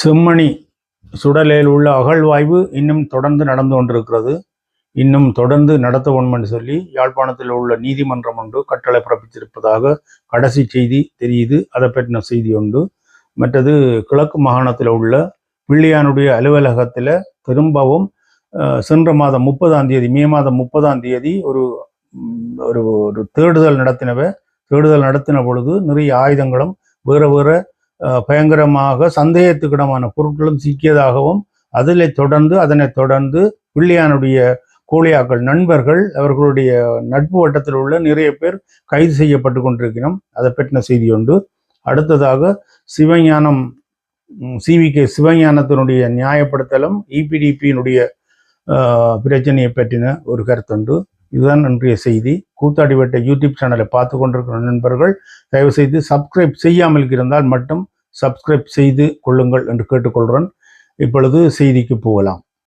செம்மணி சுடலையில் உள்ள அகழ்வாய்வு இன்னும் தொடர்ந்து நடந்து கொண்டிருக்கிறது. இன்னும் தொடர்ந்து நடத்த வேண்டும் என்று சொல்லி யாழ்ப்பாணத்தில் உள்ள நீதிமன்றம் ஒன்று கட்டளை பிறப்பித்திருப்பதாக கடைசி செய்தி தெரியுது. அதை பற்றின செய்தி உண்டு. மற்றது கிழக்கு மாகாணத்தில் உள்ள பிள்ளையானுடைய அலுவலகத்தில் திரும்பவும் சென்ற மாதம் 30ஆம் தேதி மே மாதம் 30ஆம் தேதி ஒரு ஒரு ஒரு தேடுதல் நடத்தின பொழுது நிறைய ஆயுதங்களும் வேறு வேறு பயங்கரமாக சந்தேகத்துக்கிடமான பொருட்களும் சிக்கியதாகவும் அதனைத் தொடர்ந்து பிள்ளையானுடைய கோழியாக்கள் நண்பர்கள் அவர்களுடைய நட்பு வட்டத்தில் உள்ள நிறைய பேர் கைது செய்யப்பட்டு கொண்டிருக்கிறோம். அதை பற்றின செய்தி உண்டு. அடுத்ததாக சிவஞானம் சிவிகே சிவஞானத்தினுடைய நியாயப்படுத்தலும் இபிடிபியினுடைய பிரச்சனையை பற்றின ஒரு கருத்துண்டு. இதுதான் இன்றைய செய்தி. கூத்தாடிவட்ட யூடியூப் சேனலை பார்த்து கொண்டிருக்கிற நண்பர்கள் தயவு செய்து சப்ஸ்கிரைப் செய்யாமல் இருந்தால் மட்டும் சப்ஸ்கிரைப் செய்து கொள்ளுங்கள் என்று கேட்டுக்கொள்கிறேன். இப்பொழுது செய்திக்கு போகலாம்.